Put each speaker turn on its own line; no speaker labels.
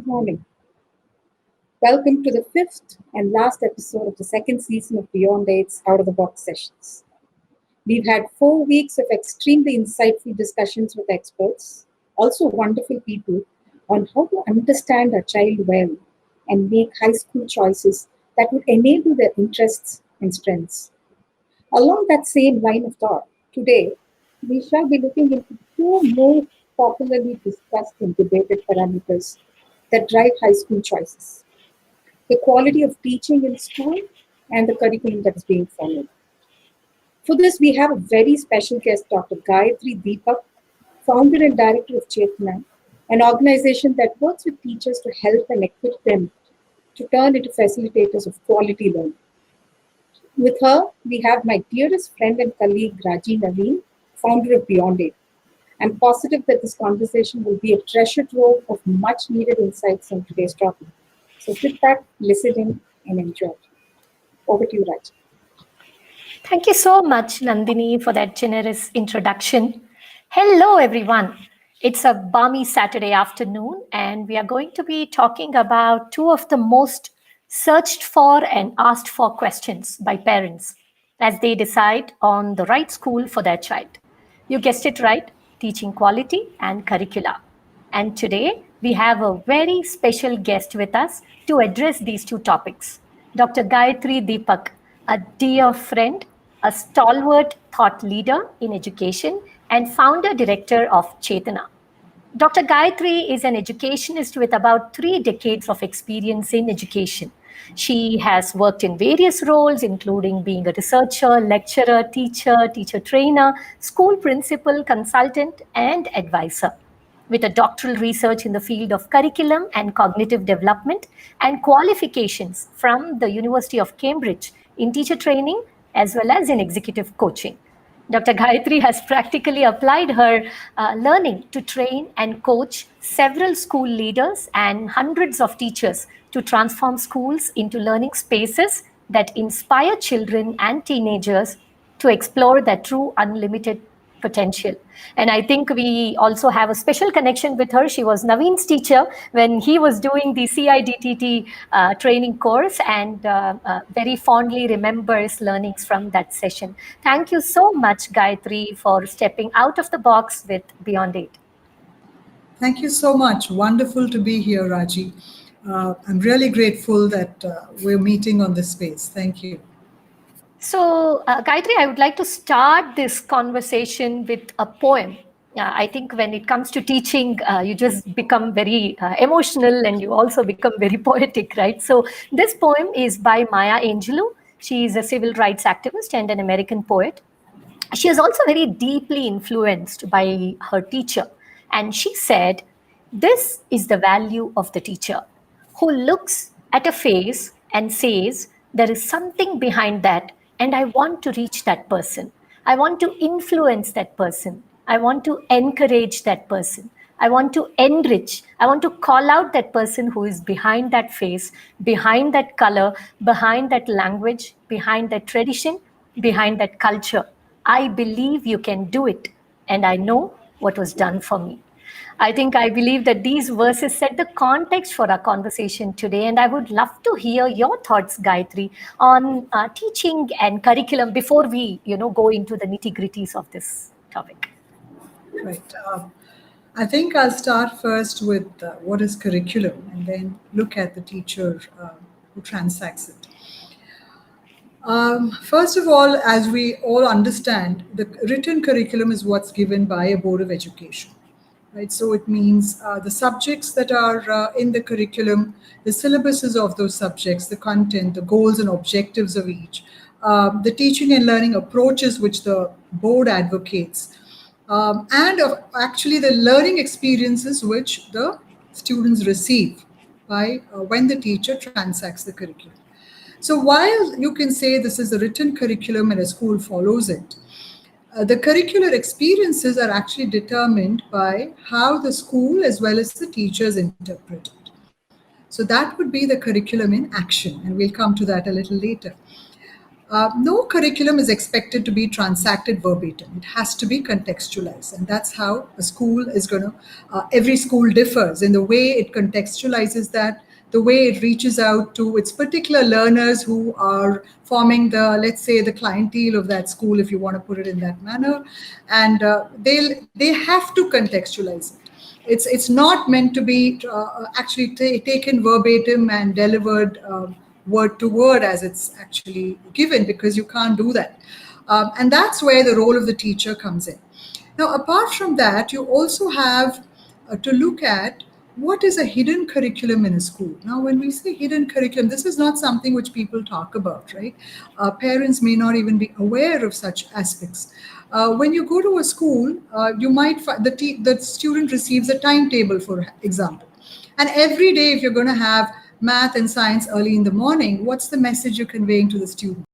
morning. Welcome to the fifth and last episode of the second season of Beyond 8's Out of the Box sessions. We've had 4 weeks of extremely insightful discussions with experts, also wonderful people, on how to understand our child well and make high school choices that would enable their interests and strengths. Along that same line of thought, today we shall be looking into two more popularly discussed and debated parameters that drive high school choices: the quality of teaching in school and the curriculum that is being followed. For this, we have a very special guest, Dr. Gayathri Deepak, founder and director of Chetana, an organization that works with teachers to help and equip them to turn into facilitators of quality learning. With her, we have my dearest friend and colleague, Raji Naveen, founder of Beyond 8. I'm positive that this conversation will be a treasure trove of much needed insights on today's topic. So sit back, listen in, and enjoy. Over to you, Raji.
Thank you so much, Nandini, for that generous introduction. Hello, everyone. It's a balmy Saturday afternoon, and we are going to be talking about two of the most searched for and asked for questions by parents as they decide on the right school for their child. You guessed it right, teaching quality and curricula. And today, we have a very special guest with us to address these two topics. Dr. Gayathri Deepak, a dear friend, a stalwart thought leader in education, and founder director of Chetana. Dr. Gayathri is an educationist with about 3 decades of experience in education. She has worked in various roles, including being a researcher, lecturer, teacher trainer, school principal, consultant, and advisor. With a doctoral research in the field of curriculum and cognitive development and qualifications from the University of Cambridge in teacher training as well as in executive coaching. Dr. Gayathri has practically applied her learning to train and coach several school leaders and hundreds of teachers to transform schools into learning spaces that inspire children and teenagers to explore their true unlimited potential. And I think we also have a special connection with her. She was Naveen's teacher when he was doing the CIDTT training course, and very fondly remembers learnings from that session. Thank you so much, Gayathri, for stepping out of the box with Beyond 8.
Thank you so much. Wonderful to be here, Raji. I'm really grateful that we're meeting on this space. Thank you.
So, Gayathri, I would like to start this conversation with a poem. I think when it comes to teaching, you just become very emotional and you also become very poetic, right? So this poem is by Maya Angelou. She is a civil rights activist and an American poet. She is also very deeply influenced by her teacher. And she said, "This is the value of the teacher, who looks at a face and says, there is something behind that, and I want to reach that person. I want to influence that person. I want to encourage that person. I want to enrich. I want to call out that person who is behind that face, behind that color, behind that language, behind that tradition, behind that culture. I believe you can do it, and I know what was done for me." I believe that these verses set the context for our conversation today, and I would love to hear your thoughts, Gayathri, on teaching and curriculum before we, go into the nitty-gritties of this topic.
Right. I think I'll start first with what is curriculum, and then look at the teacher who transacts it. First of all, as we all understand, the written curriculum is what's given by a board of education. Right, so it means the subjects that are in the curriculum, the syllabuses of those subjects, the content, the goals and objectives of each, the teaching and learning approaches which the board advocates, and actually the learning experiences which the students receive by when the teacher transacts the curriculum. So while you can say this is a written curriculum and a school follows it, the curricular experiences are actually determined by how the school as well as the teachers interpret it. So that would be the curriculum in action, and we'll come to that a little later. no curriculum is expected to be transacted verbatim. It has to be contextualized. And that's how a school is going to, every school differs in the way it contextualizes that, the way it reaches out to its particular learners who are forming the, let's say, the clientele of that school, if you want to put it in that manner. And they have to contextualize it. It's not meant to be actually taken verbatim and delivered word to word as it's actually given, because you can't do that. And that's where the role of the teacher comes in. Now, apart from that, you also have to look at what is a hidden curriculum in a school. Now, when we say hidden curriculum, this is not something which people talk about, right? Parents may not even be aware of such aspects. When you go to a school, you might find the student receives a timetable, for example. And every day, if you're going to have math and science early in the morning, what's the message you're conveying to the student?